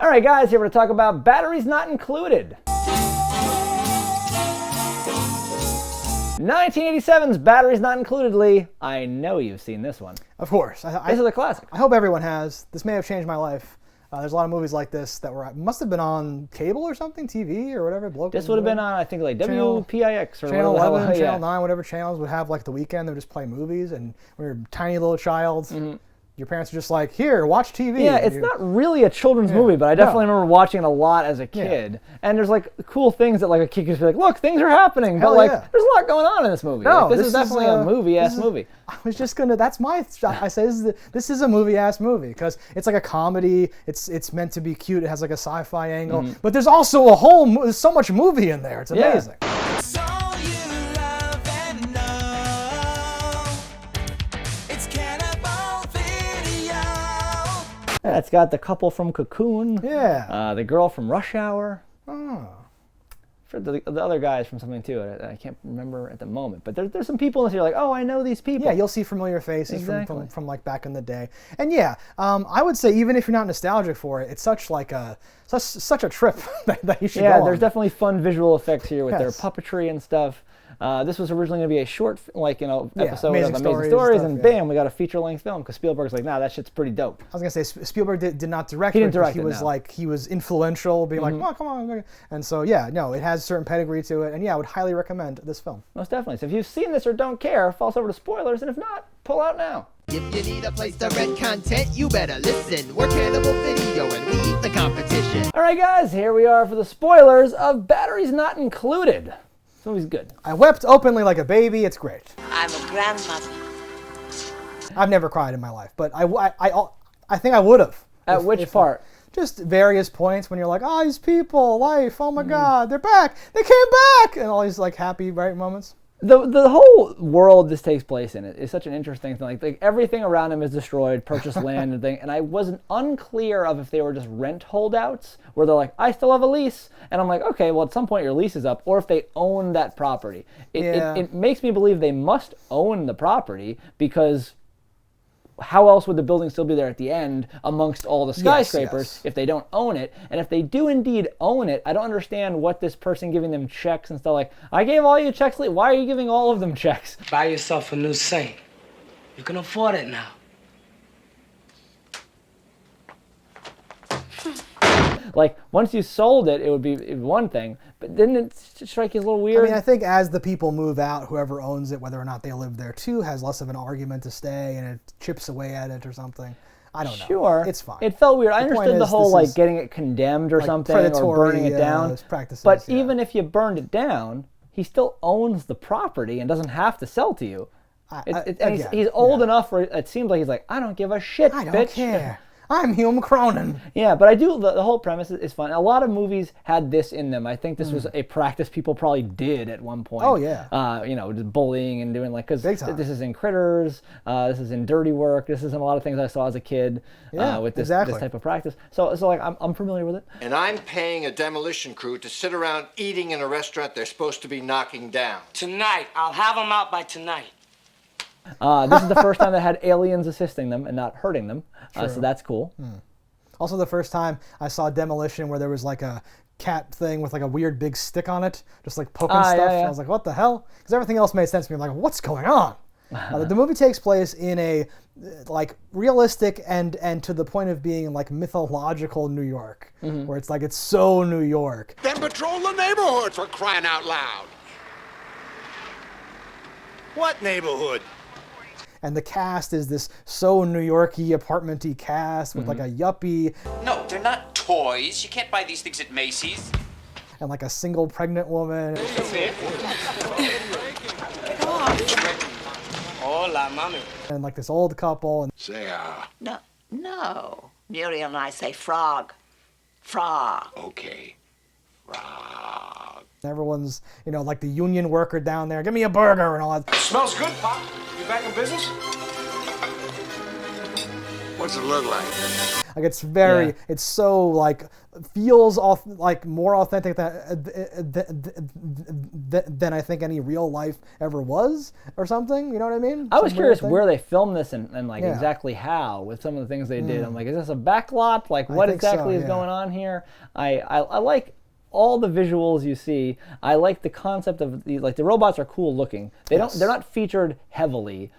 All right, guys, here we're going to talk about Batteries Not Included. 1987's Batteries Not Included, Lee. I know you've seen this one. Of course. This is a classic. I hope everyone has. This may have changed my life. There's a lot of movies like this that must have been on cable or something, TV or whatever. This would have been on, I think, like WPIX or Channel 11, yeah. Channel 9, whatever channels would have like the weekend. They would just play movies, and when you're a tiny little child, your parents are just like, here, watch TV. Yeah, it's not really a children's movie, but I definitely remember watching it a lot as a kid. Yeah. And there's like cool things that like a kid could be like, look, things are happening. But like, there's a lot going on in this movie. No, like, this is definitely a movie-ass movie. I was just gonna, that's my, I say this is a movie-ass movie because it's like a comedy. It's meant to be cute. It has like a sci-fi angle. But there's also there's so much movie in there. It's amazing. Yeah. Yeah, it's got the couple from Cocoon. Yeah. The girl from Rush Hour. Oh. For the other guys from something too. I can't remember at the moment. But there's some people in this you're like, oh, I know these people. Yeah, you'll see familiar faces from like back in the day. And yeah, I would say even if you're not nostalgic for it, it's such a trip that you should go on. There's definitely fun visual effects here with their puppetry and stuff. This was originally going to be a short, episode of Amazing Stories, and bam, we got a feature-length film because Spielberg's like, nah, that shit's pretty dope. I was going to say, Spielberg did not direct it. He didn't direct it, he was influential, being like, oh, come on. And so, yeah, no, it has a certain pedigree to it, and yeah, I would highly recommend this film. Most definitely. So if you've seen this or don't care, false over to spoilers, and if not, pull out now. If you need a place to rent content, you better listen. We're Cannibal Video and we eat the competition. All right, guys, here we are for the spoilers of Batteries Not Included. This movie's good. I wept openly like a baby. It's great. I'm a grandmother. I've never cried in my life, but I think I would have. At which part? Just various points when you're like, oh, these people, life, oh my God, they're back. They came back. And all these like happy, bright moments. The whole world this takes place in is such an interesting thing. Like everything around him is destroyed, purchased land and thing. And I wasn't unclear of if they were just rent holdouts, where they're like, I still have a lease. And I'm like, okay, well at some point your lease is up, or if they own that property. It makes me believe they must own the property because how else would the building still be there at the end amongst all the skyscrapers if they don't own it? And if they do indeed own it, I don't understand what this person giving them checks and stuff like, I gave all you checks, why are you giving all of them checks? Buy yourself a new Saint. You can afford it now. Like, once you sold it, it would be one thing, but didn't it strike you a little weird? I mean, I think as the people move out, whoever owns it, whether or not they live there too, has less of an argument to stay, and it chips away at it or something. I don't know. Sure. It's fine. It felt weird. I understood the whole, like, getting it condemned or something, or burning it down. But even if you burned it down, he still owns the property and doesn't have to sell to you. He's old enough where it seems like he's like, I don't give a shit, I don't care. I'm Hume Cronin. Yeah, but I do, the whole premise is fun. A lot of movies had this in them. I think this was a practice people probably did at one point. Oh, yeah. Just bullying and doing because this is in Critters, this is in Dirty Work, this is in a lot of things I saw as a kid with this type of practice. So like, I'm familiar with it. And I'm paying a demolition crew to sit around eating in a restaurant they're supposed to be knocking down. Tonight. I'll have them out by tonight. This is the first time they had aliens assisting them and not hurting them, so that's cool. Also the first time I saw Demolition where there was like a cat thing with like a weird big stick on it, just like poking stuff. Yeah. I was like, what the hell? Because everything else made sense to me. I'm like, what's going on? The movie takes place in a like realistic and to the point of being like mythological New York, where it's like it's so New York. Then patrol the neighborhood for crying out loud. What neighborhood? And the cast is this so New York-y, apartment-y cast with like a yuppie. No, they're not toys. You can't buy these things at Macy's. And like a single pregnant woman. Hola, mommy. And like this old couple. And Say, No. Muriel and I say frog. Frog. Okay. Frog. Everyone's, like the union worker down there. Give me a burger and all that. Smells good, Pop. You back in business? What's it look like? Like it's very, Yeah. it's so like feels like more authentic than I think any real life ever was, or something. You know what I mean? I was Some weird curious thing. where they filmed this and like Yeah. exactly how with some of the things they did. I'm like, is this a backlot? Like, what think so, exactly is yeah. going on here? I like all the visuals you see. I like the concept of the robots are cool looking. They're not featured heavily,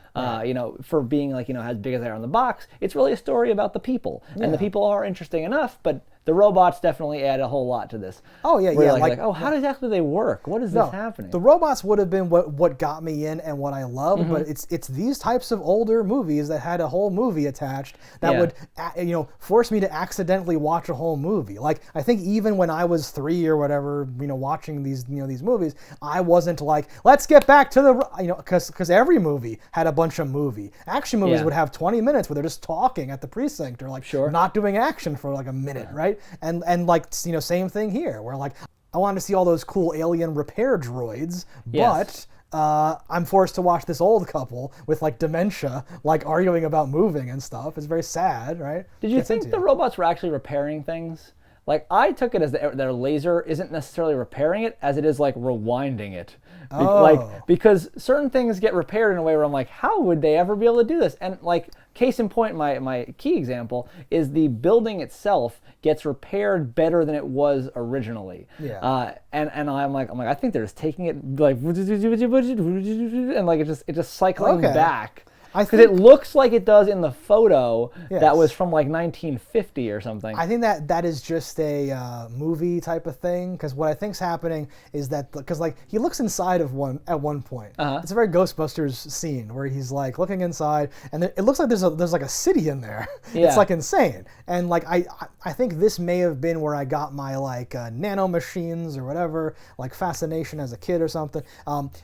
you know, for being like, you know, as big as they are on the box. It's really a story about the people, and the people are interesting enough, but the robots definitely add a whole lot to this. Oh, yeah, Where yeah, you're like- oh, how exactly do they work? What is this happening? The robots would have been what got me in and what I love, but it's these types of older movies that had a whole movie attached that would you know, force me to accidentally watch a whole movie. Like I think even when I was 3 or whatever, you know, watching these these movies, I wasn't like, let's get back to the, you know, because every movie had a bunch of movie. Action movies Yeah. would have 20 minutes where they're just talking at the precinct or like not doing action for like a minute, right? And like, you know, same thing here where like I wanted to see all those cool alien repair droids, Yes. but I'm forced to watch this old couple with like dementia, like arguing about moving and stuff. It's very sad, right? Did you Gets think into the you. robots were actually repairing things? Like, I took it as their laser isn't necessarily repairing it, as it is like rewinding it. Like, because certain things get repaired in a way where I'm like, how would they ever be able to do this? And like, case in point, my key example is the building itself gets repaired better than it was originally. Yeah. And I'm like, I think they're just taking it like, and like it's just cycling Okay. back. I Because it think- looks like it does in the photo that Yes. was from like 1950 or something. I think that is just a movie type of thing, because what I think's happening is that, because like he looks inside of one at one point. It's a very Ghostbusters scene where he's like looking inside, and it looks like there's like a city in there. Yeah. It's like insane, and like I think this may have been where I got my like nano machines or whatever, like fascination as a kid or something.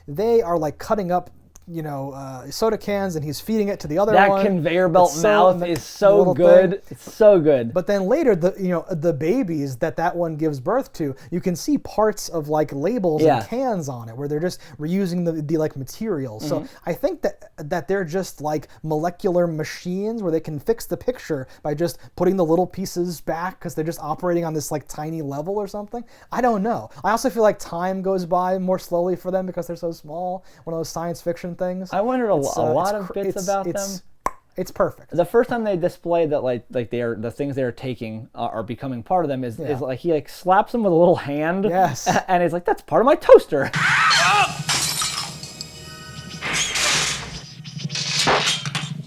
They are like cutting up, you know, soda cans, and he's feeding it to the other that one. conveyor belt It's mouth is so little good. thing. It's so good. But then later, the babies that one gives birth to, you can see parts of like labels Yeah. and cans on it where they're just reusing the like materials. So I think that they're just like molecular machines where they can fix the picture by just putting the little pieces back because they're just operating on this like tiny level or something. I don't know. I also feel like time goes by more slowly for them because they're so small. One of those science fiction things. I wondered a lot it's of cr- bits it's- about it's- them. It's perfect. The first time they display that like the things they're taking are becoming part of them is like he like slaps them with a little hand. Yes. And he's like, that's part of my toaster.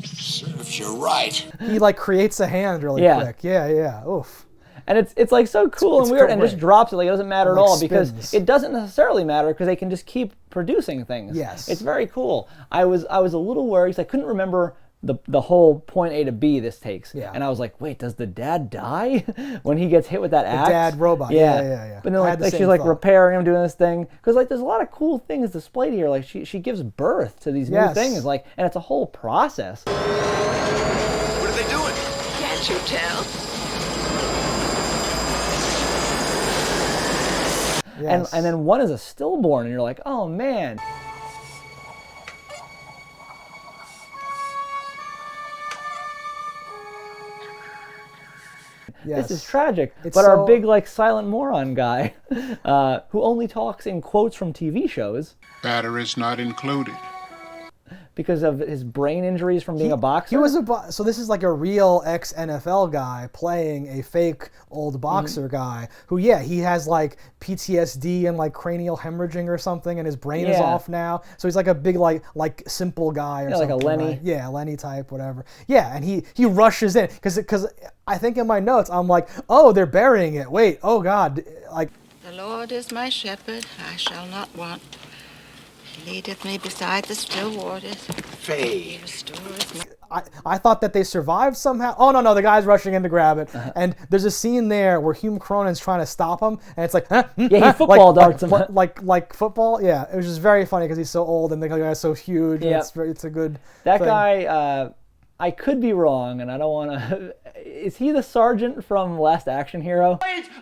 Serves you right. He like creates a hand really Yeah. quick. Yeah. Oof. And it's like so cool it's and weird and great. just drops it. Like it doesn't matter at Like all because spins. it doesn't necessarily matter because they can just keep producing things. Yes. It's very cool. I was a little worried because I couldn't remember the whole point A to B this takes. Yeah. And I was like, wait, does the dad die when he gets hit with that axe? dad robot. Yeah. But then I like, had the like she's same like thought. repairing him, doing this thing. Because like there's a lot of cool things displayed here. Like she gives birth to these new Yes. things. Like, and it's a whole process. What are they doing? Can't you tell? Yes. And then one is a stillborn, and you're like, oh man. Yes. This is tragic. It's But our so- big like silent moron guy, who only talks in quotes from TV shows Batteries not included. because of his brain injuries from being a boxer. He was so this is like a real ex-NFL guy playing a fake old boxer guy who, he has like PTSD and like cranial hemorrhaging or something, and his brain is Yeah. off now. So he's like a big like simple guy or Yeah, like a something. Lenny. right? Yeah, Lenny type, whatever. Yeah, and he rushes in because I think in my notes I'm like, oh, they're burying it. Wait, oh God, like. The Lord is my shepherd, I shall not want. He leadeth me beside the still waters. Faye. He restoreth me. I thought that they survived somehow. Oh no, the guy's rushing in to grab it, and there's a scene there where Hume Cronin's trying to stop him, and it's like, huh? Yeah, he football darts him. like football. Yeah, it was just very funny because he's so old and the guy's so huge. Yeah. It's a good. That thing. guy, I could be wrong, and I don't want to. Is he the sergeant from Last Action Hero?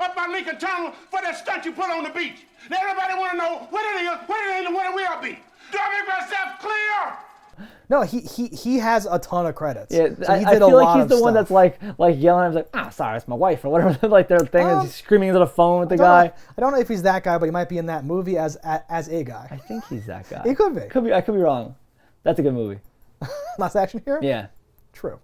Up by Lincoln Tunnel for that stunt you put on the beach. Now everybody want to know what it is and where we all be. Do I make myself clear? No, he has a ton of credits. Yeah, So he I did a feel like lot he's of the one stuff. that's like yelling. I was like, sorry, it's my wife or whatever. Like their thing is screaming into the phone with the I don't guy. know- I don't know if he's that guy, but he might be in that movie as a guy. I think he's that guy. He could be. I could be wrong. That's a good movie. Last Action Hero? Yeah. True.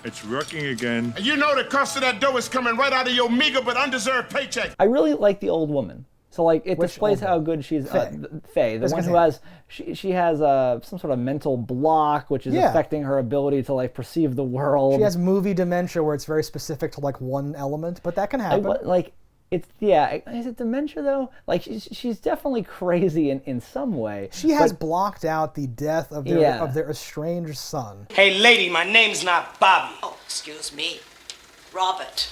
It's working again. You know the cost of that dough is coming right out of your meager but undeserved paycheck. I really like the old woman. So like it Which displays old how woman? good she's Faye. Faye, the That's one good who name. has she has some sort of mental block which is Yeah. affecting her ability to like perceive the world. She has movie dementia where it's very specific to like one element, but that can happen. Like it's is it dementia though? Like she's definitely crazy in some way. She has blocked out the death of their estranged son. Hey, lady, my name's not Bobby. Oh, excuse me. Robert.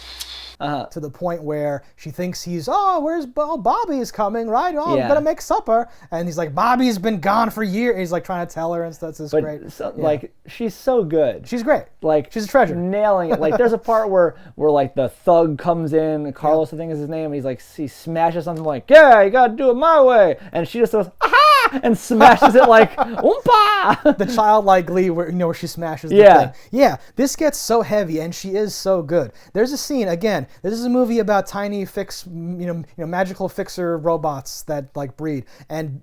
To the point where she thinks where's Bobby's coming, right? Oh, Yeah. I'm gonna make supper. And he's like, Bobby's been gone for years. He's like trying to tell her and stuff. It's But great. so, Yeah. like she's so good. She's great. Like she's a treasure. Nailing it. Like there's a part where like the thug comes in, Carlos I think is his name, and he's like he smashes something like, yeah, you gotta do it my way. And she just goes, aha! And smashes it like oompa! The childlike glee where she smashes the Yeah. thing. Yeah, this gets so heavy and she is so good. There's a scene, again, this is a movie about tiny magical fixer robots that like breed. And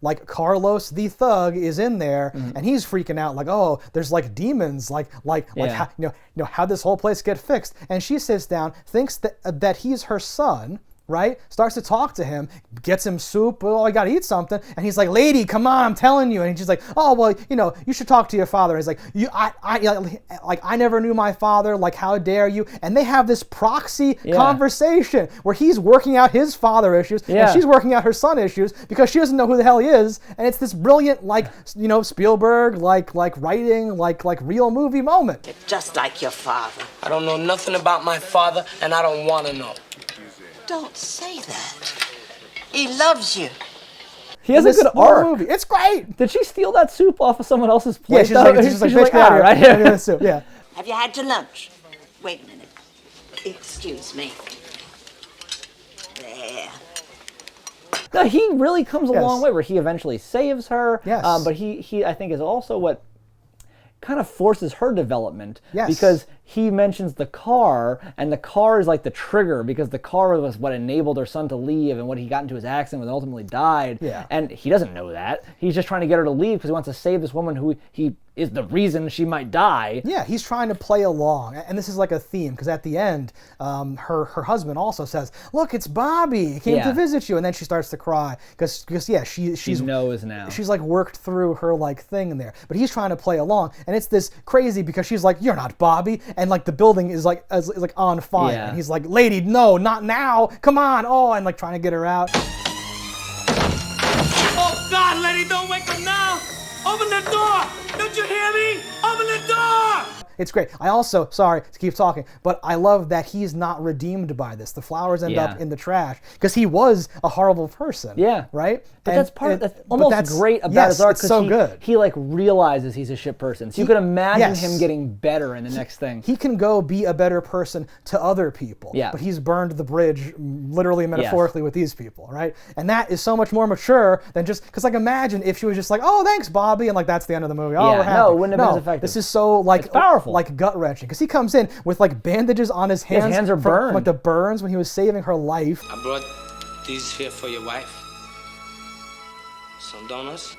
like Carlos the thug is in there and he's freaking out like, oh, there's like demons, how this whole place get fixed. And she sits down, thinks that he's her son, right? Starts to talk to him, gets him soup. Oh, I gotta eat something. And he's like, lady, come on, I'm telling you. And she's like, oh, well, you should talk to your father. And he's like, I never knew my father. Like, how dare you? And they have this proxy conversation where he's working out his father issues and she's working out her son issues because she doesn't know who the hell he is. And it's this brilliant, Spielberg, writing, like real movie moment. Just like your father. I don't know nothing about my father, and I don't want to know. Don't say that. He loves you. He has a good arc. Movie. It's great. Did she steal that soup off of someone else's plate? Yeah, she's like, bitch, get out of here. Right? Soup. Yeah. Have you had your lunch? Wait a minute. Excuse me. There. No, he really comes a Yes. long way where he eventually saves her. Yes. But he I think is also what kind of forces her development. Yes. Because he mentions the car, and the car is like the trigger because the car was what enabled her son to leave and what he got into his accident and ultimately died. Yeah. And he doesn't know that. He's just trying to get her to leave because he wants to save this woman who he is the reason she might die. Yeah, he's trying to play along, and this is like a theme because at the end, her husband also says, "Look, it's Bobby. He came to visit you," and then she starts to cry because she knows now. She's like worked through her like thing in there, but he's trying to play along, and it's this crazy because she's like, "You're not Bobby," and like the building is like on fire, Yeah. and he's like, "Lady, no, not now. Come on, oh," and like trying to get her out. Oh, God, lady, don't wake up now! Open the door! Don't you hear me? Open the door! It's great. I also, sorry to keep talking, but I love that he's not redeemed by this. The flowers end up in the trash because he was a horrible person. Yeah. Right? But that's almost great about his art it's so because good. he like realizes he's a shit person. So you can imagine him getting better in the next thing. He can go be a better person to other people. Yeah. But he's burned the bridge literally and metaphorically with these people, right? And that is so much more mature than just, because like imagine if she was just like, oh, thanks, Bobby, and like that's the end of the movie. Oh, Yeah, we're happy. no, it wouldn't have been as effective. This is so like It's powerful. like gut wrenching because he comes in with like bandages on his hands. His hands are from, burned. like the burns when he was saving her life. I brought these here for your wife. Some donuts.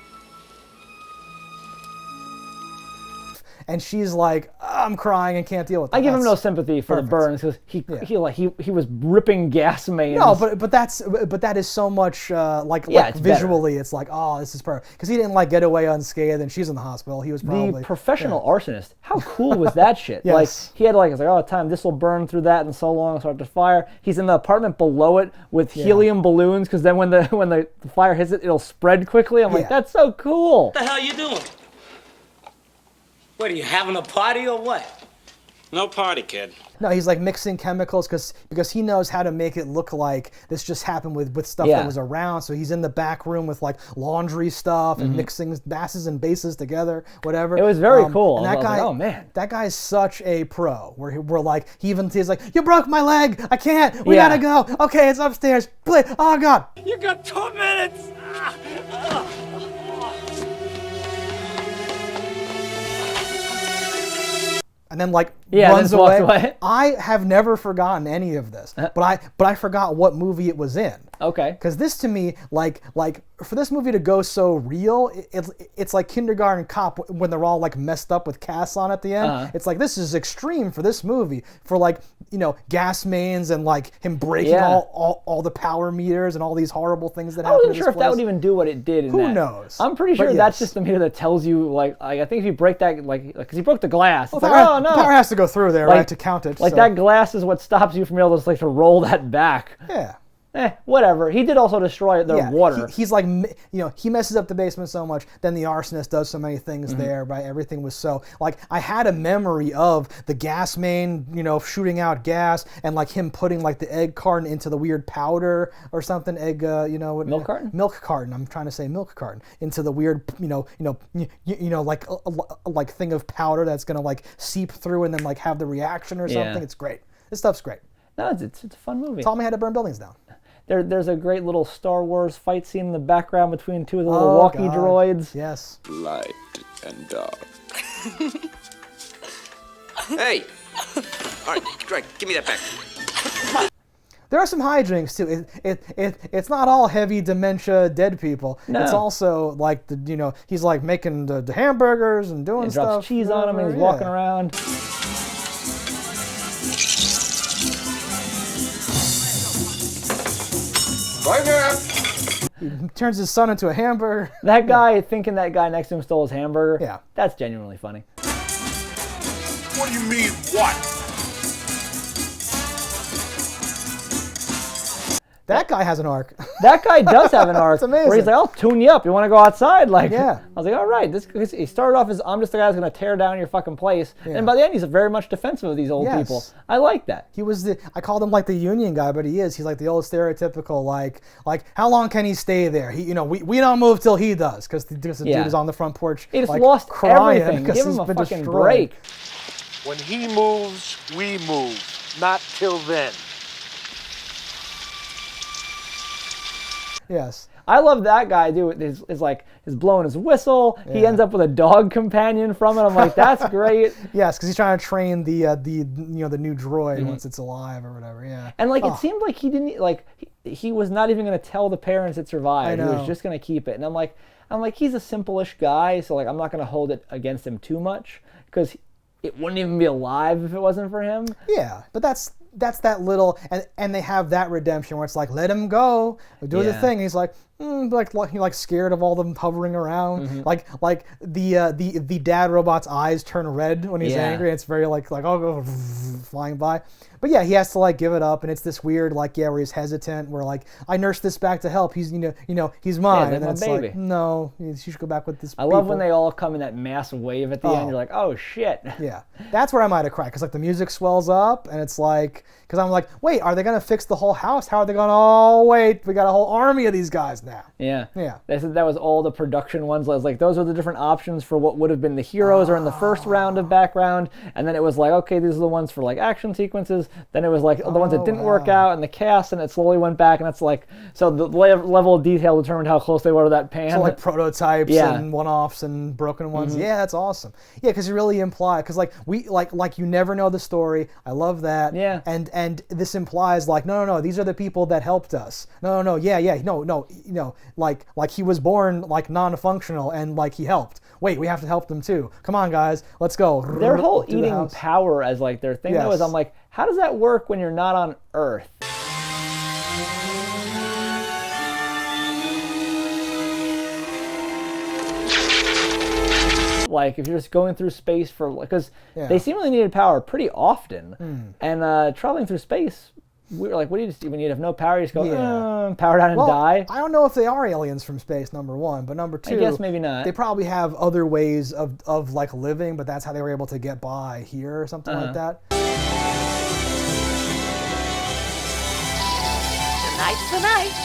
And she's like, I'm crying and can't deal with that. I give him That's no sympathy for perfect. the burns because he was ripping gas mains. No, but that is so much it's visually it's like, oh, this is perfect because he didn't like get away unscathed and she's in the hospital. He was probably the professional arsonist. How cool was that shit? Yes. Like he had it's like, oh, time this will burn through that and so long start to fire. He's in the apartment below it with helium balloons because then when the fire hits it, it'll spread quickly. I'm like, that's so cool. What the hell you doing? What, are you having a party or what? No party, kid. No, he's like mixing chemicals because he knows how to make it look like this just happened with stuff that was around. So he's in the back room with like laundry stuff and mixing basses and basses together, whatever. It was very cool. And that I was guy, like, oh man, that guy's such a pro. We're like, he's like, you broke my leg. I can't. We gotta go. Okay, it's upstairs. Oh God. You got 2 minutes. and then like Yeah, runs then walks away. away. I have never forgotten any of this, but I forgot what movie it was in. Okay. Because this to me, like for this movie to go so real, it's like Kindergarten Cop when they're all like messed up with casts on at the end. It's like, this is extreme for this movie, for like, you know, gas mains and like him breaking all the power meters and all these horrible things that happen. I wasn't sure if that would even do what it did in Who that. knows? I'm pretty sure But that's yes. just the meter that tells you, like I think if you break that, like, because he broke the glass. It's Well, like, oh no. the power has to go through there, Like- right, to count it. Like so. that glass is what stops you from being able to, like, to roll that back. Yeah. Whatever. He did also destroy their water. He's like, you know, he messes up the basement so much, then the arsonist does so many things there, right? Everything was so, like, I had a memory of the gas main, you know, shooting out gas, and like him putting like the egg carton into the weird powder or something, you know. Milk carton? Milk carton, I'm trying to say milk carton, into the weird, like thing of powder that's gonna like seep through and then like have the reaction or something. Yeah. It's great. This stuff's great. No, it's a fun movie. Taught me how to burn buildings down. There's a great little Star Wars fight scene in the background between two of the little walkie God. droids. Yes. Light and dark. Hey! All right, Greg, give me that back. There are some hijinks too. It's not all heavy dementia dead people. No. It's also like he's like making the hamburgers and doing He stuff. drops cheese on him and he's Yeah. walking around. Right now. He turns his son into a hamburger. That guy thinking that guy next to him stole his hamburger. Yeah. That's genuinely funny. What do you mean, what? That guy has an arc. That guy does have an arc. It's amazing. Where he's like, I'll tune you up. You want to go outside? Like, Yeah. I was like, all right. He started off as, I'm just the guy who's going to tear down your fucking place. Yeah. And by the end, he's very much defensive of these old Yes. people. I like that. He was I called him like the union guy, but he is. He's like the old stereotypical like how long can he stay there? We don't move till he does, because the dude is on the front porch. He just like, lost crying everything. 'cause Give him he's a been fucking destroyed. break. When he moves, we move. Not till then. Yes. I love that guy, dude. Is like, is blowing his whistle. He Yeah. ends up with a dog companion from it. I'm like, that's great. Yes, because he's trying to train the new droid once it's alive or whatever. Yeah. And like, it seemed like he didn't, like, he was not even going to tell the parents it survived. I He know. was just going to keep it. And I'm like, he's a simple-ish guy, so like, I'm not going to hold it against him too much, because it wouldn't even be alive if it wasn't for him. Yeah, but that's that little, and they have that redemption where it's like, let him go, do the Yeah. thing. And he's like, he like scared of all them hovering around. Like the dad robot's eyes turn red when he's Yeah. angry. And it's very like oh, go flying by. But yeah, he has to like give it up, and it's this weird where he's hesitant. Where like, I nursed this back to help. He's he's mine, that's and then my it's baby. like, no, you should go back with this. I love when they all come in that mass wave at the end. You're like, oh shit. Yeah, that's where I might have cried, because like the music swells up, and it's like, because I'm like, wait, are they gonna fix the whole house? How are they going? Oh wait, we got a whole army of these guys now. Yeah. Yeah. They said that was all the production ones. I was like, those are the different options for what would have been the heroes or in the first round of background. And then it was like, okay, these are the ones for like action sequences. Then it was like the ones that didn't work out and the cast, and it slowly went back. And it's like, so the level of detail determined how close they were to that pan. So like prototypes Yeah. and one-offs and broken ones. Yeah, that's awesome. Yeah, because you really imply, because like we like you never know the story. I love that. Yeah. And this implies like, no, these are the people that helped us. No, like he was born like non-functional and like he helped. Wait, we have to help them too. Come on, guys, let's go. Their whole To the eating house. power as like their thing though is, Yes. I'm like, how does that work when you're not on Earth? Like, if you're just going through space because they seemingly needed power pretty often, and traveling through space, we were like, what do you just do when you have no power? You just go, power down and die. I don't know if they are aliens from space, number one, but number two, I guess maybe not. They probably have other ways of like living, but that's how they were able to get by here or something like that. Tonight's the night.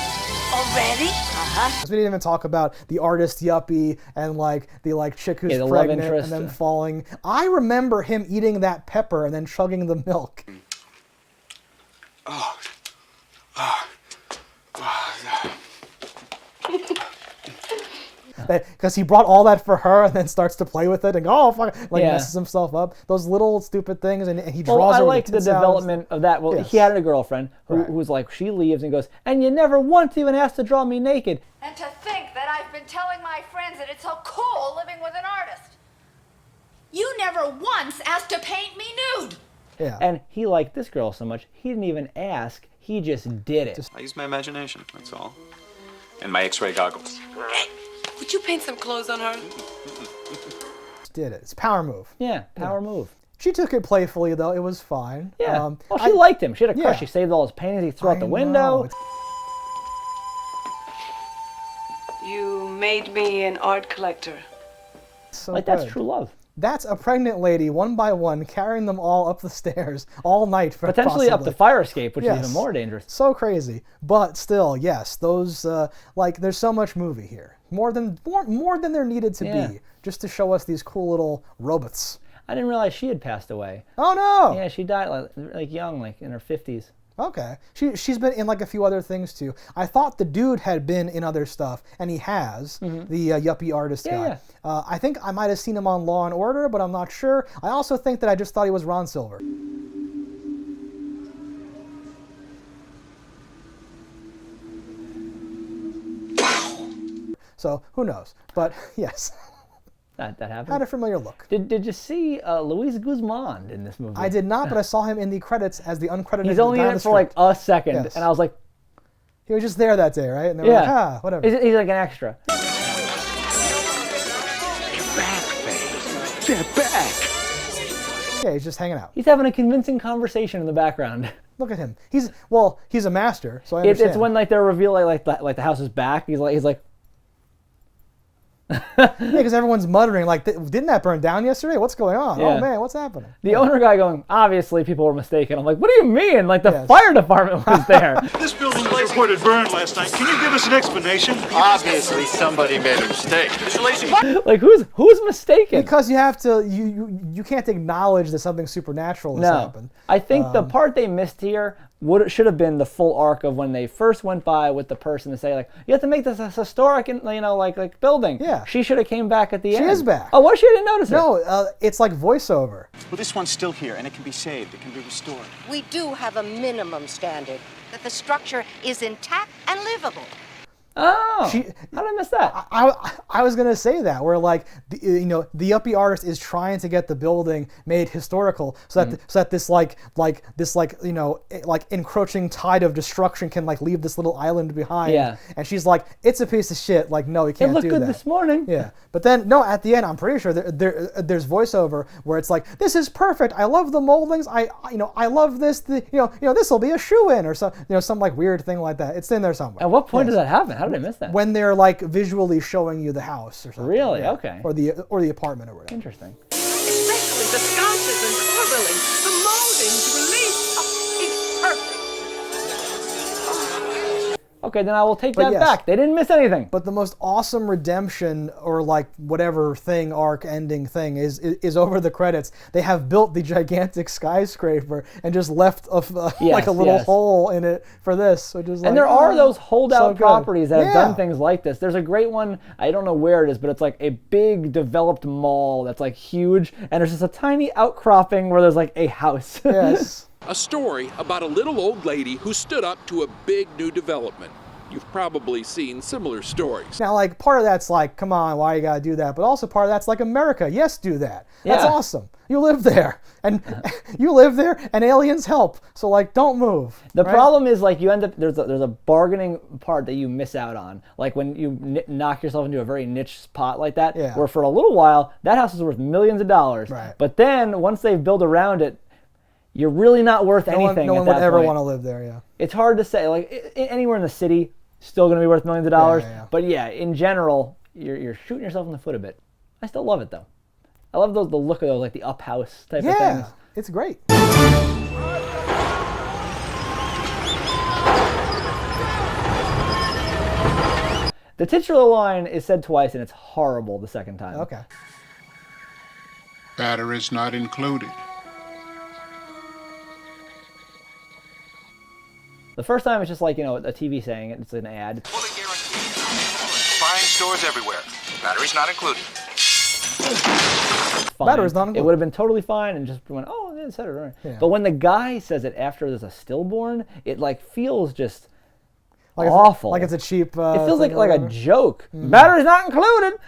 Already? Uh-huh. So we didn't even talk about the artist yuppie and like the like chick who's the love pregnant interest. and then falling. I remember him eating that pepper and then chugging the milk. because he brought all that for her and then starts to play with it and go, oh fuck, like messes himself up. Those little stupid things, and he draws. Well, I her like the development of that. Well, he had a girlfriend who was like, she leaves and goes, and you never once even asked to draw me naked. And to think that I've been telling my friends that it's so cool living with an artist. You never once asked to paint me nude. Yeah. And he liked this girl so much, he didn't even ask. He just did it. I use my imagination, that's all. And my X-ray goggles. Would you paint some clothes on her? Did it. It's a power move. Yeah, power move. She took it playfully, though. It was fine. Yeah. Well, she liked him. She had a crush. Yeah. She saved all his paintings. He threw out the window. You made me an art collector. So like, good. that's true love. That's a pregnant lady, one by one, carrying them all up the stairs all night. Potentially up the fire escape, which is even more dangerous. So crazy. But still, yes, those, like, there's so much movie here. More than there needed to be, just to show us these cool little robots. I didn't realize she had passed away. Oh, no! Yeah, she died, like young, like in her 50s. Okay. She's been in like a few other things too. I thought the dude had been in other stuff, and he has, the yuppie artist guy. Yeah. I think I might have seen him on Law & Order, but I'm not sure. I also think that I just thought he was Ron Silver. So, who knows? But, yes. That happened. Had a familiar look. Did you see Luis Guzman in this movie? I did not, but I saw him in the credits as the uncredited. He's only in it for like a second, and I was like, he was just there that day, right? And they were like, whatever. He's like an extra. They're back, babe. They're back. Yeah, he's just hanging out. He's having a convincing conversation in the background. Look at him. He's a master, so I understand. It's when like they're revealing like the house is back. He's like. Yeah, because everyone's muttering like, didn't that burn down yesterday? What's going on? Yeah. Oh man, what's happening? The owner guy going, obviously people were mistaken. I'm like, what do you mean? Like the fire department was there. This building was reported burned last night. Can you give us an explanation? Obviously somebody made a mistake. Mr. Lacy. Like who's mistaken? Because you have to, you can't acknowledge that something supernatural has happened. I think the part they missed here should have been the full arc of when they first went by with the person to say like, you have to make this a historic, like building. Yeah. She should have came back at the end. She is back. Oh, what? She didn't notice it. No, it's like voiceover. Well, this one's still here, and it can be saved. It can be restored. We do have a minimum standard that the structure is intact and livable. Oh, how did I miss that? I was gonna say that where like the yuppie artist is trying to get the building made historical so that this like encroaching tide of destruction can like leave this little island behind. Yeah. And she's like, it's a piece of shit. Like, no, you can't do that. It looked good this morning. Yeah. But then no, at the end, I'm pretty sure there's voiceover where it's like, this is perfect. I love the moldings. I love this. This will be a shoe-in or some like weird thing like that. It's in there somewhere. At what point does that happen? How did I miss that? When they're like visually showing you the house or something. Really? Yeah. Okay. Or the apartment or whatever. Interesting. Especially the sconces and corbelling. The moldings released. Oh, it's perfect. Okay, then I will take that back. They didn't miss anything. But the most awesome redemption or like whatever thing, arc ending thing is over the credits. They have built the gigantic skyscraper and just left like a little hole in it for this. Which is and there are those holdout so properties that have done things like this. There's a great one, I don't know where it is, but it's like a big developed mall that's like huge, and there's just a tiny outcropping where there's like a house. Yes. A story about a little old lady who stood up to a big new development. You've probably seen similar stories. Now, like, part of that's like, come on, why you gotta do that? But also part of that's like, America, yes, do that. That's awesome. You live there, and and aliens help. So, like, don't move. The problem is, like, you end up, there's a bargaining part that you miss out on. Like, when you knock yourself into a very niche spot like that, where for a little while, that house is worth millions of dollars. Right. But then, once they've built around it, you're really not worth anything. No one would ever want to live there, yeah. It's hard to say. Like, anywhere in the city, still going to be worth millions of dollars. Yeah. But yeah, in general, you're shooting yourself in the foot a bit. I still love it though. I love the look of those, like the up house type of things. Yeah, it's great. The titular line is said twice, and it's horrible the second time. Okay. Batteries not included. The first time it's just like, a TV saying it. It's an ad. Fine stores everywhere. Battery's not included. Fine. Battery's not included. It would have been totally fine and just went, oh, yeah, et cetera. Right. Yeah. But when the guy says it after there's a stillborn, it like feels just like awful. Like it's a cheap. It feels like a joke. Battery's not included.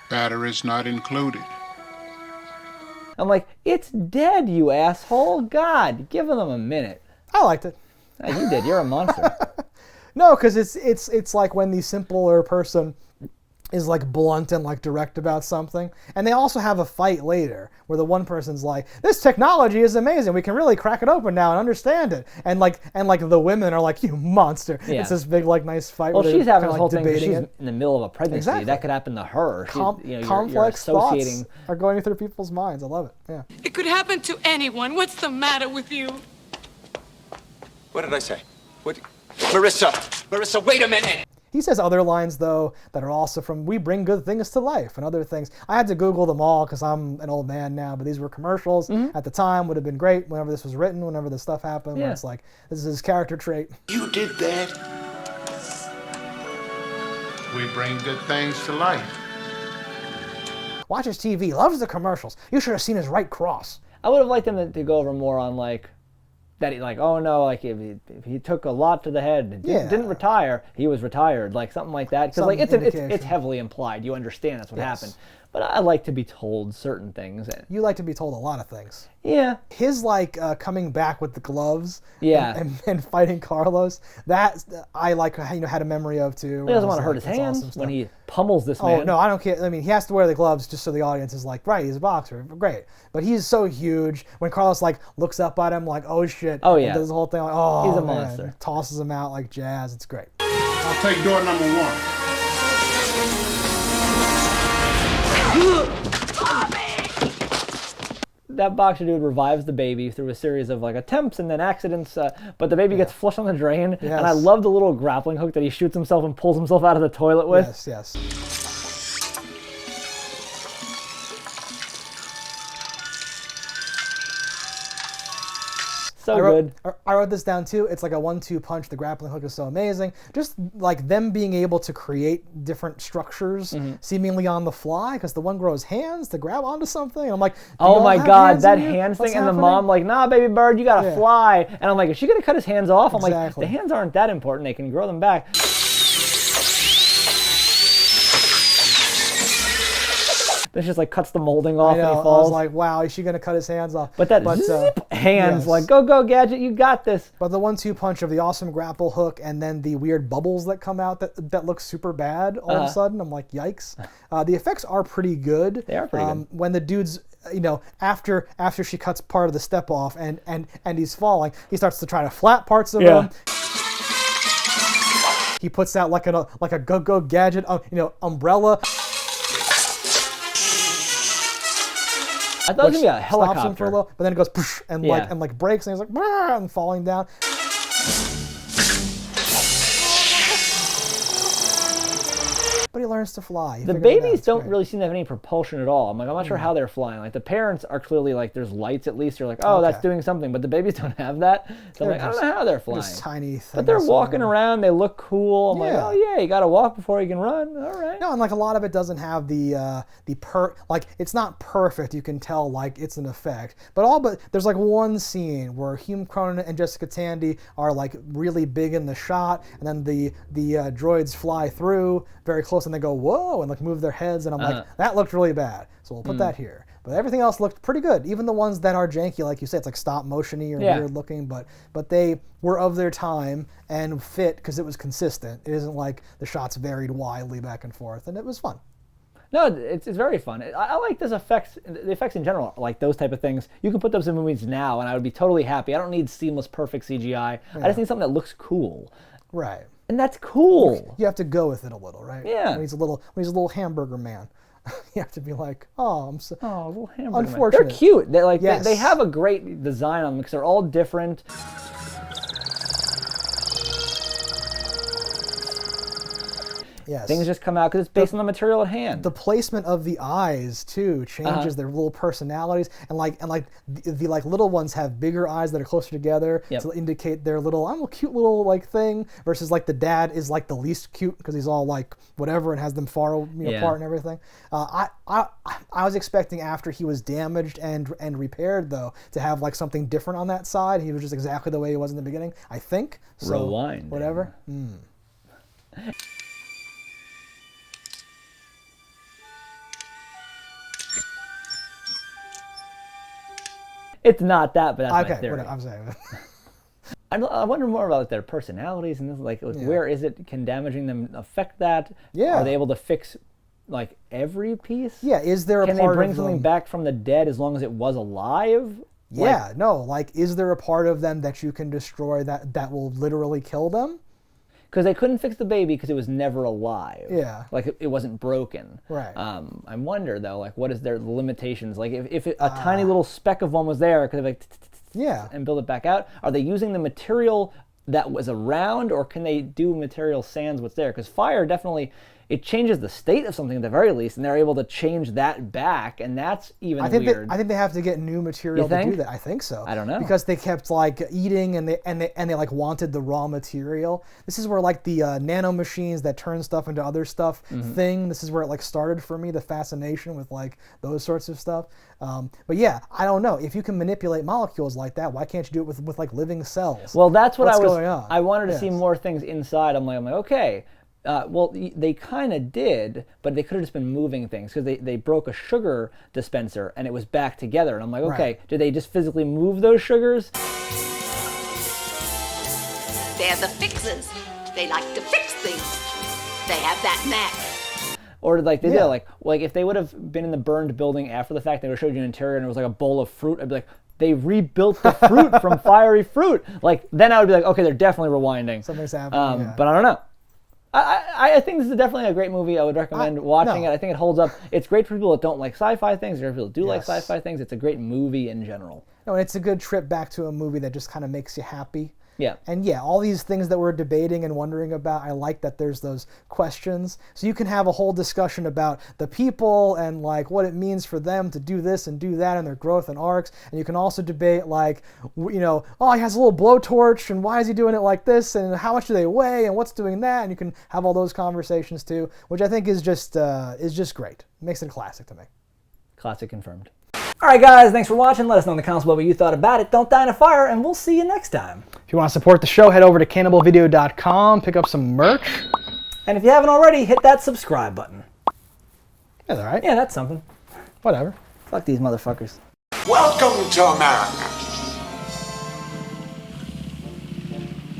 Battery's not included. I'm like, it's dead, you asshole. God, give them a minute. I liked it. Yeah, you did. You're a monster. No, because it's like when the simpler person is like blunt and like direct about something, and they also have a fight later where the one person's like, "This technology is amazing. We can really crack it open now and understand it." And like the women are like, "You monster!" Yeah. It's this big like nice fight. Well, where she's they're having kinda, this whole like, thing. She's debating it. in the middle of a pregnancy. Exactly. That could happen to her. You're Complex associating. thoughts are going through people's minds. I love it. Yeah. It could happen to anyone. What's the matter with you? What did I say? What? Marissa, wait a minute! He says other lines, though, that are also from We Bring Good Things to Life and other things. I had to Google them all because I'm an old man now, but these were commercials. At the time, would have been great whenever this was written, whenever this stuff happened, where it's like, this is his character trait. You did that. We bring good things to life. Watches TV, loves the commercials. You should have seen his right cross. I would have liked him to go over more on like that. He like, oh no, like if he took a lot to the head and didn't retire, he was retired, like something like that. Because like it's heavily implied. You understand that's what happened. But I like to be told certain things. You like to be told a lot of things. Yeah. His like coming back with the gloves. Yeah. And fighting Carlos. That I like. Had a memory of too. He doesn't want to hurt his hands when he pummels this man. Oh no, I don't care. I mean, he has to wear the gloves just so the audience is like, right, he's a boxer, great. But he's so huge. When Carlos like looks up at him like, oh shit. Oh yeah. And does the whole thing like, oh, he's a man. monster. Tosses him out like jazz. It's great. I'll take door number 1. That boxer dude revives the baby through a series of like attempts and then accidents, but the baby gets flushed on the drain, and I love the little grappling hook that he shoots himself and pulls himself out of the toilet with. Yes. Good. I wrote this down too. It's like a 1-2 punch. The grappling hook is so amazing. Just like them being able to create different structures seemingly on the fly, because the one grows hands to grab onto something. And I'm like, oh my god, that hands thing, and the mom like, nah, baby bird, you gotta fly. And I'm like, is she gonna cut his hands off? I'm like, the hands aren't that important. They can grow them back. Then she just like cuts the molding off and he falls. I was like, wow, is she going to cut his hands off? But that zip hands, like, go, Gadget, you got this. But the 1-2 punch of the awesome grapple hook and then the weird bubbles that come out that look super bad all of a sudden, I'm like, yikes. The effects are pretty good. They are pretty good. When the dude's, after she cuts part of the step off and he's falling, he starts to try to flat parts of him. He puts out like a go Gadget, umbrella. I thought it was gonna be a helicopter. Stops him for a little, but then it goes poosh, and breaks, and he's like and falling down. But he learns to fly. The babies don't really seem to have any propulsion at all. I'm not sure how they're flying. Like the parents are clearly like, there's lights at least. You're like, oh, that's doing something. But the babies don't have that. So I'm like, I don't know how they're flying. Just tiny things. But they're walking around. They look cool. I'm like, oh yeah, you got to walk before you can run. All right. No, and like a lot of it doesn't have like it's not perfect. You can tell like it's an effect. But there's like one scene where Hume Cronin and Jessica Tandy are like really big in the shot, and then the droids fly through very close, and they go whoa and like move their heads, and I'm like, that looked really bad, so we'll put that here. But everything else looked pretty good, even the ones that are janky, like you said, it's like stop motion-y or weird looking, but they were of their time and fit because it was consistent. It isn't like the shots varied wildly back and forth, and it was fun. No, it's very fun. I like the effects in general, like those type of things. You can put those in movies now, and I would be totally happy. I don't need seamless, perfect CGI. I just need something that looks cool. Right. And that's cool. You have to go with it a little, right? Yeah. When he's a little hamburger man, you have to be like, little hamburger unfortunate. Man. They're cute. They have a great design on them because they're all different. Yes. Things just come out because it's based on the material at hand. The placement of the eyes too changes their little personalities, and the little ones have bigger eyes that are closer together to indicate their little, I'm a cute little like thing, versus like the dad is like the least cute because he's all like whatever and has them far apart and everything. I was expecting after he was damaged and repaired though to have like something different on that side. He was just exactly the way he was in the beginning, I think. So Rewind. Whatever. It's not that, but that's my Okay, theory. I'm saying. I wonder more about their personalities and this, like where is it? Can damaging them affect that? Yeah. Are they able to fix like every piece? Yeah. Is there a Can part they bring of something them... back from the dead as long as it was alive? Yeah. No. Like, is there a part of them that you can destroy that will literally kill them? Because they couldn't fix the baby because it was never alive. Yeah. Like it wasn't broken. Right. I wonder though, like what is their limitations? Like if a tiny little speck of one was there, could they like and build it back out? Are they using the material that was around, or can they do material sans what's there? Because fire definitely, it changes the state of something at the very least, and they're able to change that back, and that's even weird. I think they have to get new material to do that. I think so. I don't know. Because they kept like eating and they like wanted the raw material. This is where like the nano machines that turn stuff into other stuff thing. This is where it like started for me, the fascination with like those sorts of stuff. But yeah, I don't know. If you can manipulate molecules like that, why can't you do it with like living cells? Well, that's what What's I was. going on? I wanted to see more things inside. I'm like, okay. Well, they kind of did, but they could have just been moving things because they broke a sugar dispenser and it was back together. And I'm like, okay, did they just physically move those sugars? They're the fixers. They like to fix things. They have that knack. Or like they did, like if they would have been in the burned building after the fact, they would have showed you an interior and it was like a bowl of fruit. I'd be like, they rebuilt the fruit from fiery fruit. Like then I would be like, okay, they're definitely rewinding. Something's happening. But I don't know. I think this is definitely a great movie. I would recommend watching it. I think it holds up. It's great for people that don't like sci-fi things. There are people that do like sci-fi things. It's a great movie in general. No, and it's a good trip back to a movie that just kind of makes you happy. Yeah. And yeah, all these things that we're debating and wondering about, I like that there's those questions. So you can have a whole discussion about the people and like what it means for them to do this and do that and their growth and arcs. And you can also debate like, you know, oh, he has a little blowtorch and why is he doing it like this and how much do they weigh and what's doing that? And you can have all those conversations too, which I think is just great. It makes it a classic to me. Classic confirmed. Alright guys, thanks for watching. Let us know in the comments below what you thought about it. Don't die in a fire, and we'll see you next time. If you want to support the show, head over to cannibalvideo.com, pick up some merch. And if you haven't already, hit that subscribe button. That's alright. Yeah, that's something. Whatever. Fuck these motherfuckers. Welcome to America.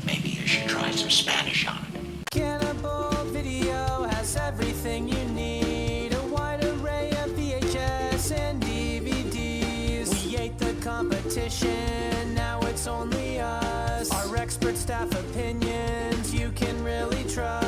Maybe you should try some Spanish on it. Cannibal Video has everything you need. A wide array of VHS and DVDs. We ate the competition, now it's only us. Our expert staff opinions you can really trust.